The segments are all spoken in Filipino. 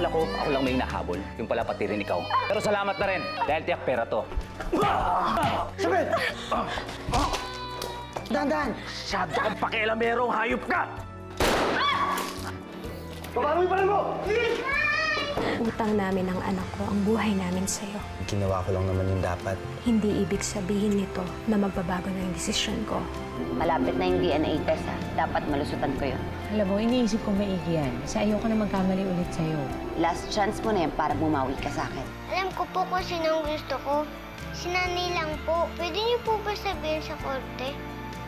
akala ko ako lang may hinahabol. Yung pala pati rin ikaw. Pero salamat na rin, dahil tiyak pera to. Isabel! Dahan-dahan! Masyado kang pakialamerong hayop ka! Babaroy pa rin mo! Utang namin ng anak ko ang buhay namin sa'yo. Ginawa ko lang naman yung dapat. Hindi ibig sabihin nito na magbabago na yung desisyon ko. Malapit na yung DNA test, ha? Dapat malusutan ko yun. Alam mo, iniisip ko maigi yan. Kasi ayoko na magkamali ulit sa'yo. Last chance mo na yan para bumawi ka sa akin. Alam ko po kung sinong gusto ko. Si Nanay lang po. Pwede niyo po ba sabihin sa korte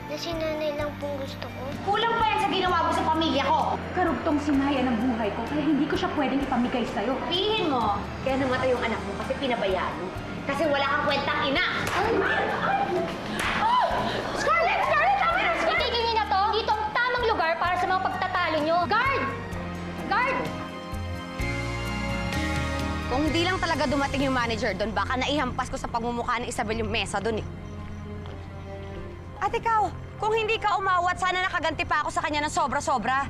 na si Nanay lang pong gusto ko? Kulang pa yan sa ginawa mo sa pamilya ko. Karugtong sinaya ng buhay ko, kaya hindi ko siya pwedeng ipamigay sa'yo. Sabihin mo, kaya namatay yung anak mo kasi pinabayaan mo. Kasi wala kang kwentang ina. Scarlett! Scarlett! Tama na! Itigil niyo na to! Dito ang tamang lugar para sa mga pagtatalo niyo. Guard! Guard! Kung hindi lang talaga dumating yung manager doon, baka naihampas ko sa pagmumukha ni Isabel yung mesa doon eh. At ikaw, kung hindi ka umawat, sana nakaganti pa ako sa kanya ng sobra-sobra.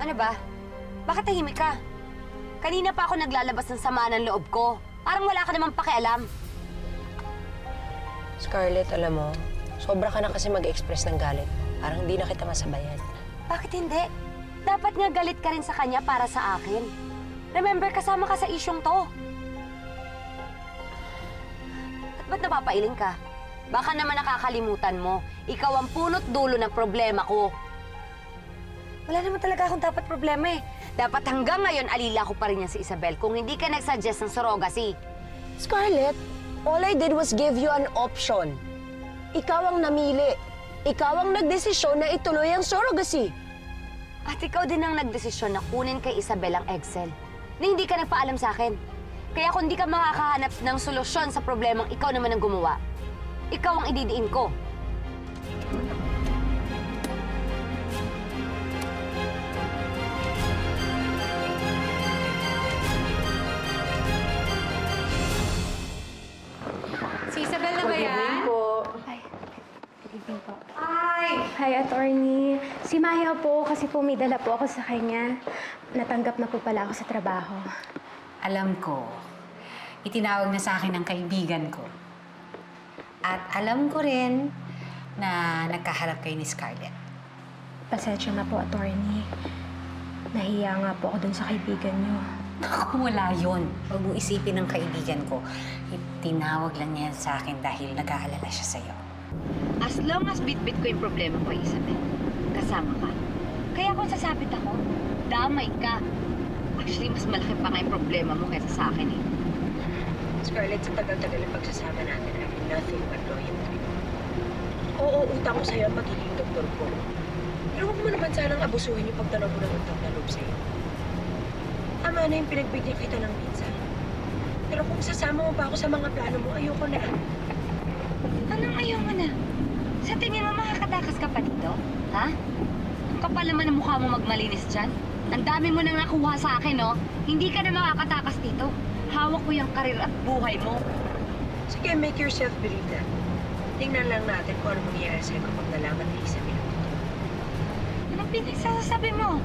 Ano ba? Bakit tahimik ka? Kanina pa ako naglalabas ng sama ng loob ko. Parang wala ka namang pakialam. Scarlett, alam mo, sobra ka na kasi mag-express ng galit. Parang hindi na kita masabayan. Bakit hindi? Dapat nga galit ka rin sa kanya para sa akin. Remember, kasama ka sa isyong to. At ba't napapailing ka? Baka naman nakakalimutan mo. Ikaw ang punot dulo ng problema ko. Wala naman talaga akong dapat problema eh. Dapat hanggang ngayon alila ko pa rin yan si Isabel kung hindi ka nagsuggest ng surrogacy. Scarlett, all I did was give you an option. Ikaw ang namili. Ikaw ang nagdesisyon na ituloy ang surrogacy. At ikaw din ang nagdesisyon na kunin kay Isabel ang Excel. Na hindi ka nagpaalam sa akin. Kaya kung hindi ka makakahanap ng solusyon sa problemang ikaw naman ang gumawa, ikaw ang ididiin ko. Si Isabel na ba yan? Hi. Good evening po. Hi, attorney. Si Maya po, kasi po may dala po ako sa kanya. Natanggap na po pala ako sa trabaho. Alam ko, itinawag na sa akin ng kaibigan ko. At alam ko rin na nagkaharap kayo ni Scarlett. Pasensya na po, attorney. Nahiya nga po ako dun sa kaibigan niyo. Naku, wala yun. Huwag mong isipin ng kaibigan ko. Itinawag lang niya sa akin dahil nag-aalala siya sa'yo. As long as bit-bit ko yung problema ko, Isabel, kasama ka. Kaya kung sasabit ako, damay ka. Actually, mas malaki pa nga yung problema mo kaysa sa akin eh. Scarlett, sa tagal-tagal ang pagsasama natin, I'm nothing but loyalty. Oo, utang ko sa'yo ang pagiging doktor ko. Pero huwag mo naman sanang abusuhin yung pagdalaw mo ng utang na loob sa'yo. Tama na yung pinagbigyan kita ng minsan. Pero kung sasama mo pa ako sa mga plano mo, ayoko na. Anong ayaw mo na? Sa tingin mo makakatakas ka pa dito? Ha? Ang kapal naman ang mukha mo magmalinis dyan. Ang dami mo nang nakuha sa akin, no? Hindi ka na makakatakas dito. Hawak ko yung karir at buhay mo. Sige, make yourself believe that. Tingnan lang natin kung ano mangyayari sa'yo kapag nalaman ni Isabel ang totoo. Anong pinagsasabi mo?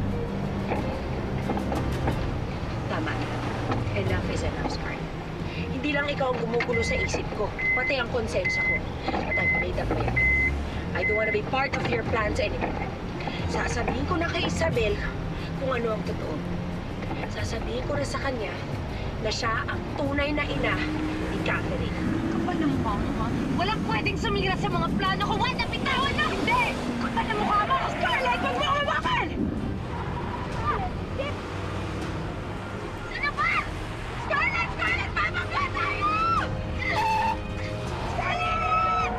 Tama na. Enough is enough, Scarlett. Hindi lang ikaw ang gumugulo sa isip ko, pati ang konsensya ko. But I've made up my mind. I don't want to be part of your plans anymore. Sasabihin ko na kay Isabel kung ano ang totoo. Sasabihin ko na sa kanya na siya ang tunay na ina ni Catherine. Kapal na mukha mo, ha? Walang pwedeng sumira sa mga plano ko. Wala, bitawan na! Hindi! Kapal na mukha mo! Scarlett, huwag mo hawakan! Ano ba? Scarlett! Scarlett! Pamangga tayo! Scarlett!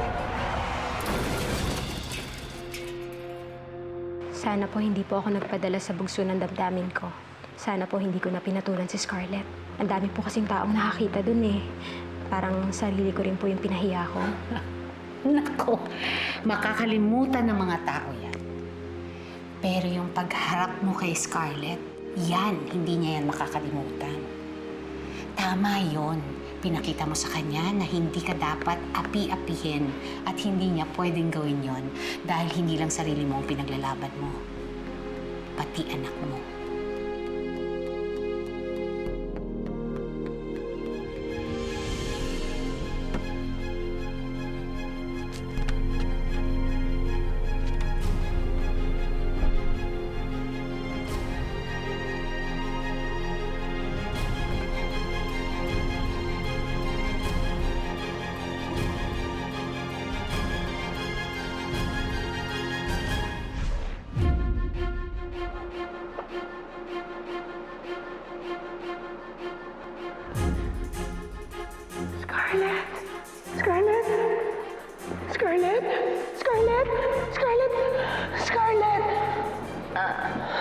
Sana po hindi po ako nagpadala sa bugso ng damdamin ko. Sana po hindi ko na pinatulan si Scarlett. Ang dami po kasing taong nakakita dun eh. Parang sarili ko rin po yung pinahiya ko. Nako, makakalimutan ng mga tao yan. Pero yung pagharap mo kay Scarlett, yan, hindi niya yan makakalimutan. Tama yun. Pinakita mo sa kanya na hindi ka dapat api-apihin at hindi niya pwedeng gawin yon dahil hindi lang sarili mo ang pinaglalaban mo, pati anak mo.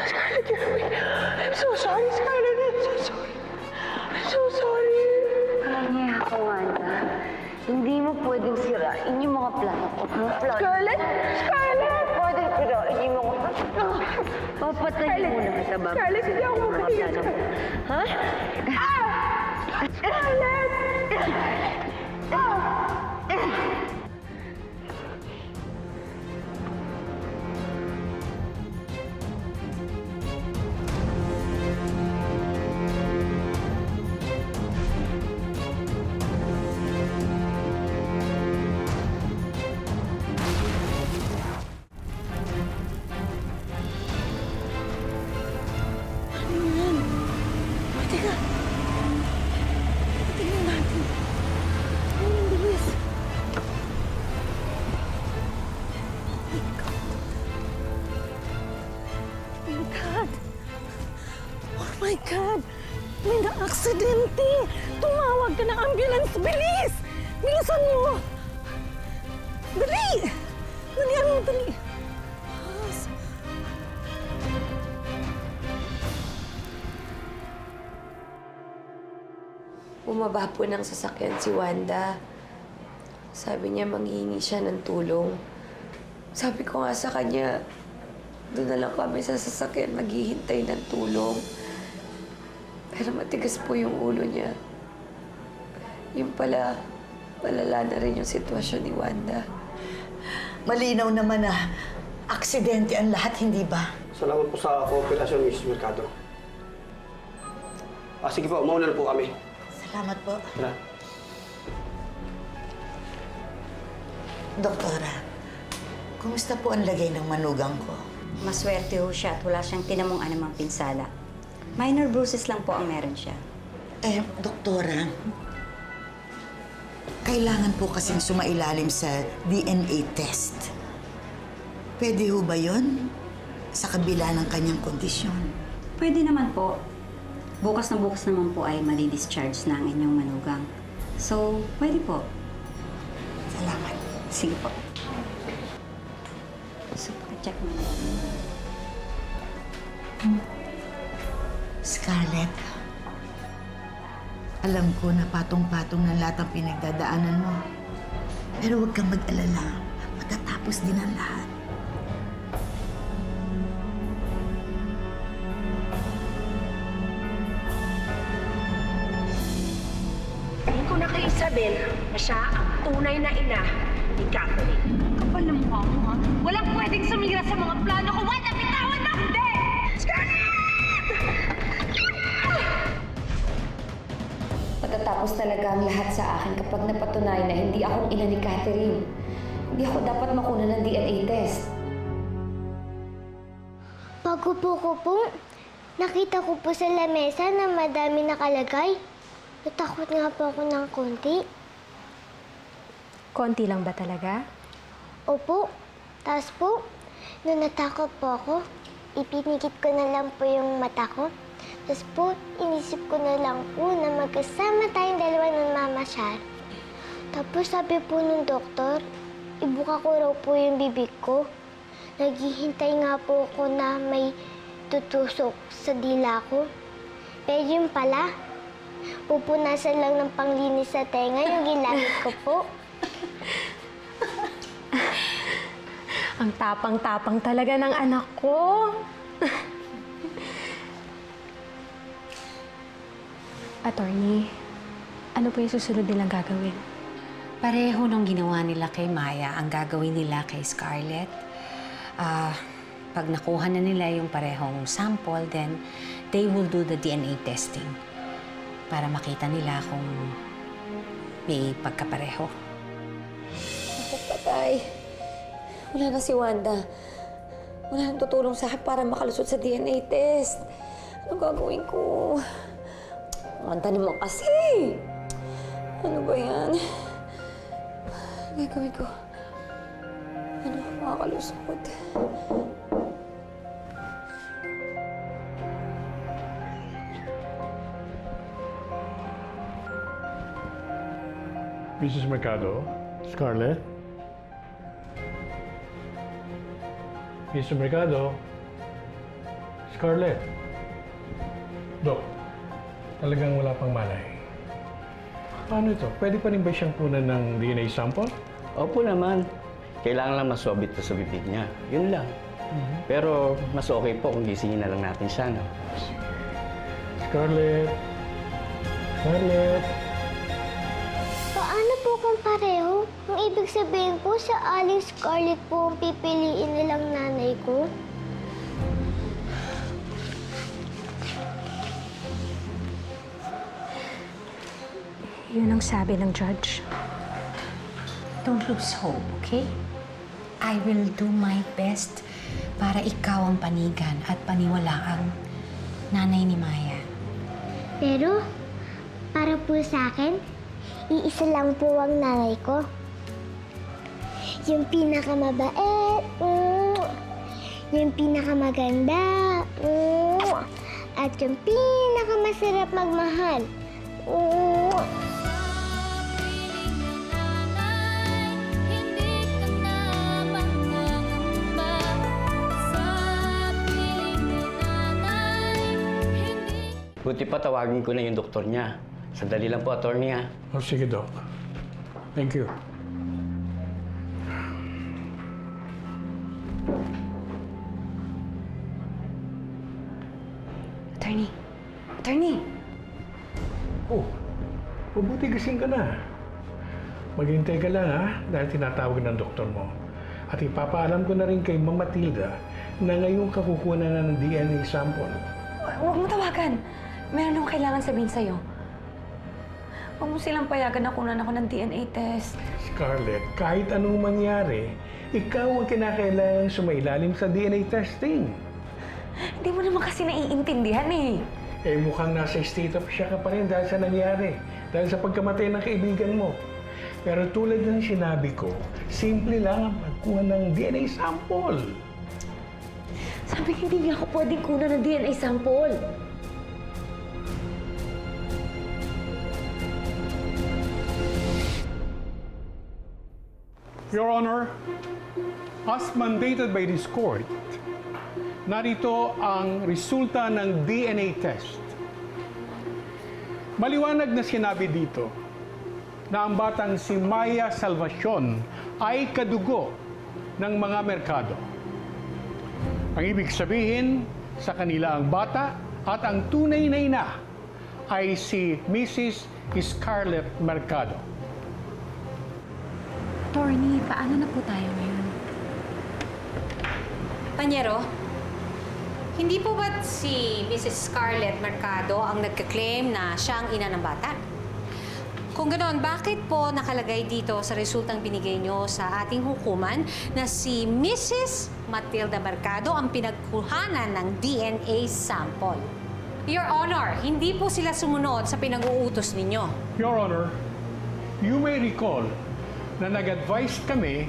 Scarlett, you're awake. I'm so sorry, Scarlett. I'm so sorry. I'm so sorry. Kaya ako, Wanda. Hindi mo pwedeng sirain yung mga plano ko. Scarlett! Scarlett! Pwedeng sirain yung mga plano. Papatayin mo na kita, Bob. Scarlett, hindi ako makahiya. Ha? Scarlett! Oh my God! May na-aksidente! Tumawag ka ng ambulance! Bilis! Bilisan mo! Dali! Dalihan mo, dali! Bumaba po ng sasakyan si Wanda. Sabi niya manghihingi siya ng tulong. Sabi ko nga sa kanya, doon na lang kami sa sasakyan maghihintay ng tulong. Pero matigas po yung ulo niya. Yung pala, malala na rin yung sitwasyon ni Wanda. Malinaw naman na aksidente ang lahat, hindi ba? Salamat po sa kooperasyon, Mrs. Mercado. Sige po, mauna na po kami. Salamat po. Tara. Doktora, kumusta po ang lagay ng manugang ko? Maswerte ho siya at wala siyang tinamong anumang pinsala. Minor bruises lang po ang meron siya. Doktora, kailangan po kasing sumailalim sa DNA test. Pwede ho ba yun? Sa kabila ng kanyang kondisyon? Pwede naman po. Bukas naman po ay madi-discharge na ang inyong manugang. So, pwede po. Salamat. Sige po. So, check mo. Scarlett, alam ko na patong-patong ng lahat ang pinagdadaanan mo. Pero huwag kang mag-alala. Matatapos din ang lahat. Sabihin ko na kay Isabel na siya ang tunay na ina ni Catherine. Kapal na mukha mo, ha? Walang pwedeng sumira sa mga plano ko. Wala, bitawan mo! Hindi! Scarlett! Matatapos talaga ang lahat sa akin kapag napatunayan na hindi akong ina ni Catherine. Hindi ako dapat makuna ng DNA test. Pag-upo ko po, nakita ko po sa lamesa na madami nakalagay. Natakot nga po ako ng konti. Konti lang ba talaga? Opo. Tapos po, nung natakot po ako, ipinikit ko na lang po yung mata ko. Tapos po, inisip ko na lang po na magkasama tayong dalawa ng mamasyal. Tapos sabi po nung doktor, ibuka ko raw po yung bibig ko. Naghihintay nga po ako na may tutusok sa dila ko. Pero yun pala, pupunasan lang ng panglinis sa tenga yung ginamit ko po. Ang tapang-tapang talaga ng anak ko. Attorney, Ano po yung susunod nilang gagawin? Pareho nung ginawa nila kay Maya ang gagawin nila kay Scarlett. Pag nakuha na nila yung parehong sample, then they will do the DNA testing para makita nila kung may pagkapareho. Ako patay. Wala na si Wanda. Wala nang tutulong sa akin para makalusot sa DNA test. Ano gagawin ko? Wanda naman kasi. Ano ba yan? Ano gagawin ko? Ano ako makakalusot? Mrs. Mercado? Scarlett? Mrs. Mercado? Scarlett? Dok, talagang wala pang malay. Paano ito? Pwede pa rin ba siyang kunan ng DNA sample? Opo naman. Kailangan lang maswab ito sa bibig niya. Yun lang. Pero mas okay po kung gisingin na lang natin siya, no? Scarlett? Scarlett? Paano po kung pareho? Ang ibig sabihin po sa aling Scarlett po ang pipiliin nilang nanay ko? Yun ang sabi ng judge. Don't lose hope, okay? I will do my best para ikaw ang panigan at paniwalaang nanay ni Maya. Pero, para po sa akin, iisa lang po ang nanay ko. Yung pinakamabait, yung pinakamaganda, at yung pinakamasarap magmahal. Buti pa tawagin ko na yung doktor niya. Sandali lang po, attorney, ha? Oh, sige, Doc. Thank you. Attorney! Attorney! Oh, mabuti gising ka na. Maghintay ka lang, ha? Dahil tinatawag ng doktor mo. At ipapaalam ko na rin kay Ma'am Matilda na ngayon kakukuha na ng DNA sample. Huwag mo tawagan. Meron akong kailangan sabihin sa'yo. Huwag mo silang payagan na kunan ako ng DNA test. Scarlett, kahit anong mangyari, ikaw ang kinakailangan sumailalim sa DNA testing. Hindi mo naman kasi naiintindihan eh. Eh mukhang nasa state of shock ka pa rin dahil sa nangyari. Dahil sa pagkamatay ng kaibigan mo. Pero tulad ng sinabi ko, simple lang ang pagkuha ng DNA sample. Sabi hindi niya ako pwedeng kunan ng DNA sample. Your Honor, as mandated by this court, narito ang resulta ng DNA test. Maliwanag na sinabi dito na ang batang si Maya Salvacion ay kadugo ng mga Mercado. Ang ibig sabihin, sa kanila ang bata at ang tunay na ina ay si Mrs. Scarlett Mercado. Attorney, paano na po tayo ngayon? Panyero, hindi po ba't si Mrs. Scarlett Mercado ang nagka-claim na siya ang ina ng bata? Kung ganoon, bakit po nakalagay dito sa resultang binigay nyo sa ating hukuman na si Mrs. Matilda Mercado ang pinagkuhanan ng DNA sample? Your Honor, hindi po sila sumunod sa pinag-uutos ninyo. Your Honor, you may recall na nag-advise kami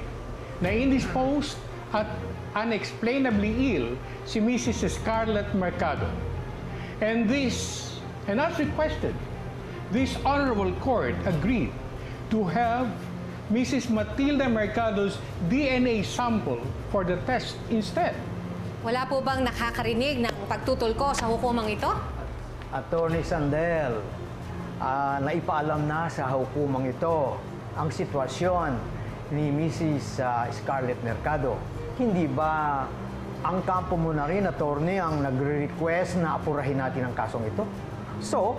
na indisposed at unexplainably ill si Mrs. Scarlett Mercado. And as requested, this honorable court agreed to have Mrs. Matilda Mercado's DNA sample for the test instead. Wala po bang nakakarinig ng pagtutol ko sa hukumang ito? Attorney Sandel, naipaalam na sa hukumang ito ang sitwasyon ni Mrs. Scarlett Mercado. Hindi ba ang kampo mo na rin, attorney, ang nagre-request na apurahin natin ang kasong ito? So,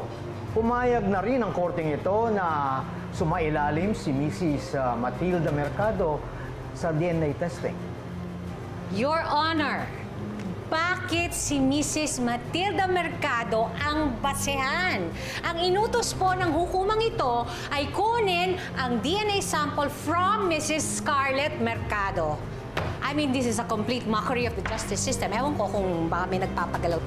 pumayag na rin ang korteng ito na sumailalim si Mrs. Matilda Mercado sa DNA testing. Your Honor, bakit si Mrs. Matilda Mercado ang basehan? Ang inutos po ng hukumang ito ay kunin ang DNA sample from Mrs. Scarlett Mercado. I mean, this is a complete mockery of the justice system. Ewan ko kung baka may nagpapagalaw.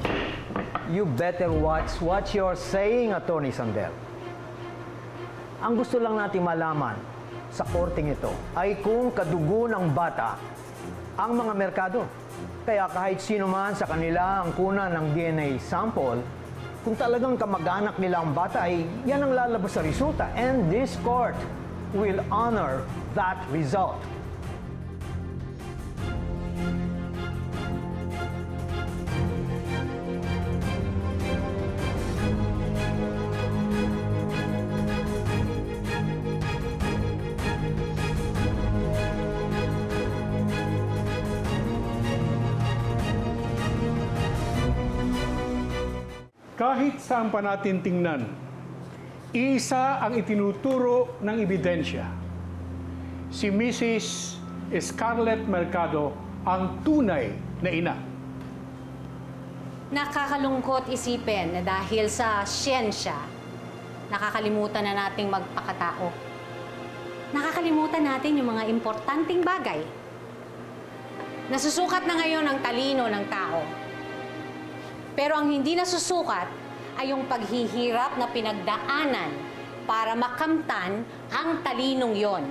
You better watch what you're saying, Attorney Sandel. Ang gusto lang natin malaman sa korteng ito ay kung kadugo ng bata ang mga Mercado. Kaya kahit sino man sa kanila ang kunan ng DNA sample, kung talagang kamag-anak nila ang bata, ay yan ang lalabas sa resulta. And this court will honor that result. Kahit saan pa natin tingnan, isa ang itinuturo ng ebidensya. Si Mrs. Scarlett Mercado ang tunay na ina. Nakakalungkot isipin na dahil sa siyensya, nakakalimutan na nating magpakatao. Nakakalimutan natin yung mga importanteng bagay. Nasusukat na ngayon ang talino ng tao. Pero ang hindi nasusukat ay yung paghihirap na pinagdaanan para makamtan ang talinong yon.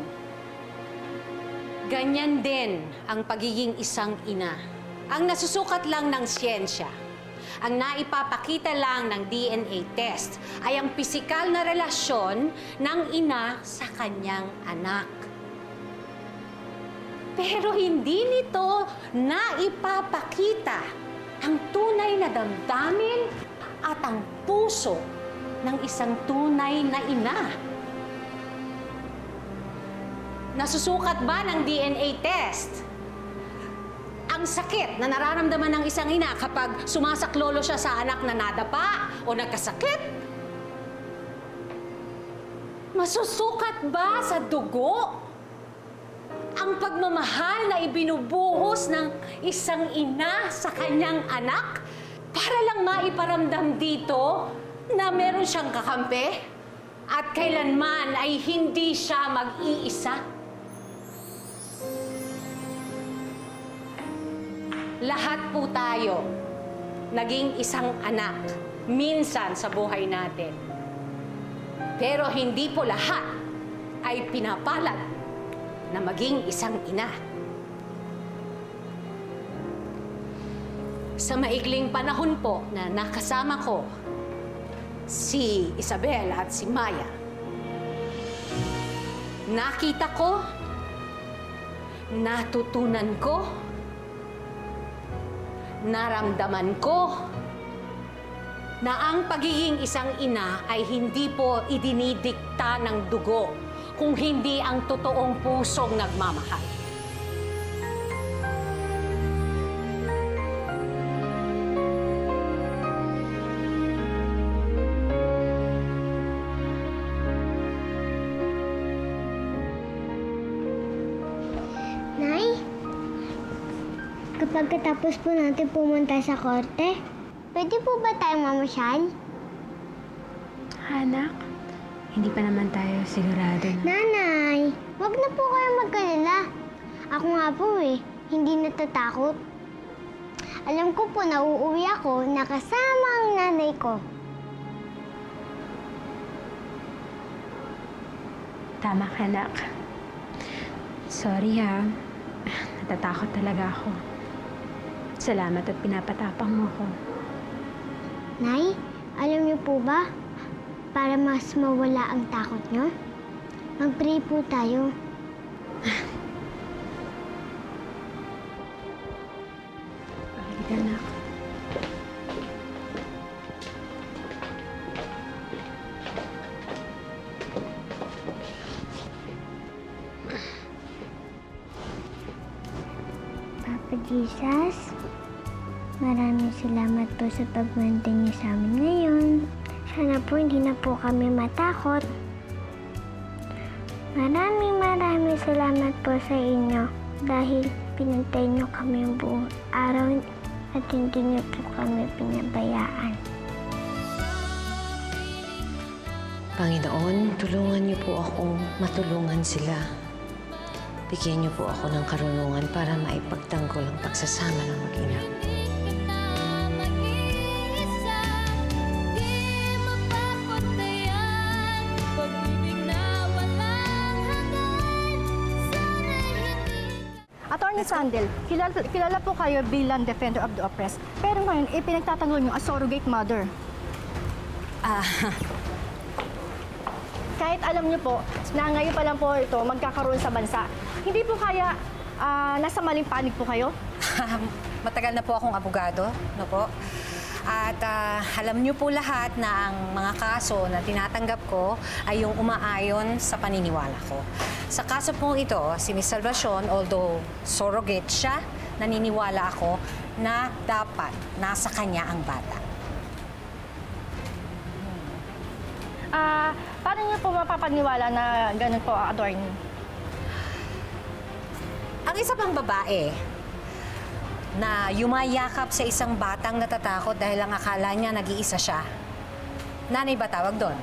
Ganyan din ang pagiging isang ina. Ang nasusukat lang ng siyensya, ang naipapakita lang ng DNA test ay ang pisikal na relasyon ng ina sa kanyang anak. Pero hindi nito naipapakita ang tunay na damdamin at ang puso ng isang tunay na ina. Nasusukat ba ng DNA test ang sakit na nararamdaman ng isang ina kapag sumasaklolo siya sa anak na nadapa o nagkasakit? Masusukat ba sa dugo ang pagmamahal na ibinubuhos ng isang ina sa kanyang anak para lang maiparamdam dito na meron siyang kakampi at kailanman ay hindi siya mag-iisa? Lahat po tayo naging isang anak minsan sa buhay natin. Pero hindi po lahat ay pinapalad na maging isang ina. Sa maikling panahon po na nakasama ko si Isabel at si Maya, nakita ko, natutunan ko, naramdaman ko na ang pagiging isang ina ay hindi po idinidikta ng dugo, kung hindi ang totoong pusong nagmamahal. Nay, kapag katapos po natin pumunta sa korte, pwede po ba tayong mamasyal? Anak, hindi pa naman tayo sigurado na... Nanay, wag na po kayo magkalala. Ako nga po hindi natatakot. Alam ko po na uuwi ako na kasama ang nanay ko. Tama ka, anak. Sorry ha. Natatakot talaga ako. Salamat at pinapatapang mo ko. Nay, alam niyo po ba? Para mas mawala ang takot niyo, mag-pray po tayo. Halika, anak. Papa Jesus, maraming salamat po sa pag-maintain niyo sa amin ngayon. Sana po hindi na po kami matakot. Maraming salamat po sa inyo dahil pinantay niyo kami buong araw at hindi niyo po kami pinabayaan. Panginoon, tulungan niyo po akong matulungan sila. Bigyan niyo po ako ng karunungan para maipagtanggol ang pagsasama ng mag-ina. Attorney Sandel, kilala po kayo bilang Defender of the Oppressed. Pero ngayon, pinagtatanggol niyo as surrogate mother. Kahit alam niyo po na ngayon pa lang po ito magkakaroon sa bansa, hindi po kaya nasa maling panig po kayo? Matagal na po akong abogado, no po? At alam niyo po lahat na ang mga kaso na tinatanggap ko ay yung umaayon sa paniniwala ko. Sa kaso pong ito, si Miss Salvacion, although surrogate siya, naniniwala ako na dapat nasa kanya ang bata. Paano niyo po mapapaniwala na ganun po, attorney? Ang isa pang babae na yumayakap sa isang batang natatakot dahil ang akala niya nag-iisa siya. Nanay ba tawag doon?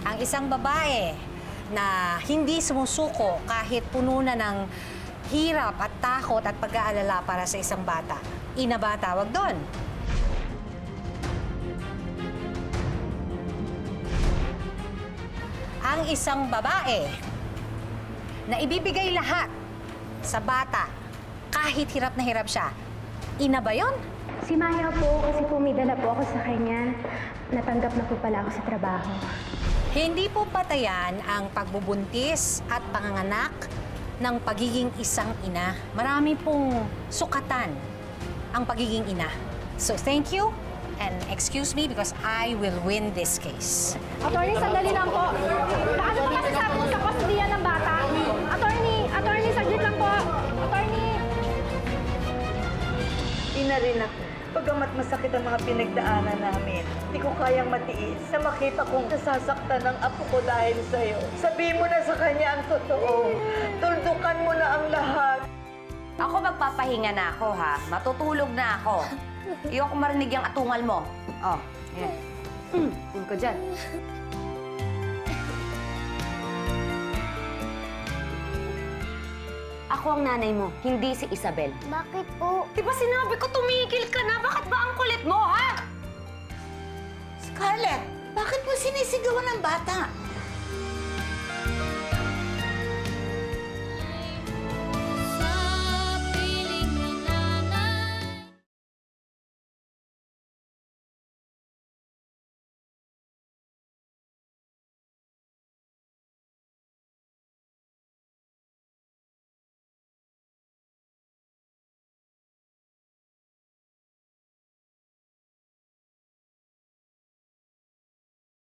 Ang isang babae na hindi sumusuko kahit puno na ng hirap at takot at pag-aalala para sa isang bata. Ina ba tawag doon? Ang isang babae na ibibigay lahat sa bata kahit hirap na hirap siya. Ina ba yun? Si Maya po, kasi po may dala po ako sa kanya. Natanggap na po pala ako sa trabaho. Hindi po patayan ang pagbubuntis at panganganak ng pagiging isang ina. Marami pong sukatan ang pagiging ina. So thank you and excuse me because I will win this case. Attorney, sandali lang po. Paano po masasabi mo sa kustudiya ng bata? Attorney, saglit lang po. Attorney! Ina rin ako. Pagamat masakit ang mga pinagdaanan namin, hindi ko kayang matiis na makita kong nasasaktan ng apo ko dahil sa'yo. Sabihin mo na sa kanya ang totoo. Tuldukan mo na ang lahat. Ako magpapahinga na ako, ha? Matutulog na ako. Ayoko marinig yung atungal mo. Oh, yan. Tulog ka dyan. Ako ang nanay mo, hindi si Isabel. Bakit po? Di ba sinabi ko tumigil ka na? Bakit ba ang kulit mo, ha? Scarlett, bakit mo sinisigawan ng bata?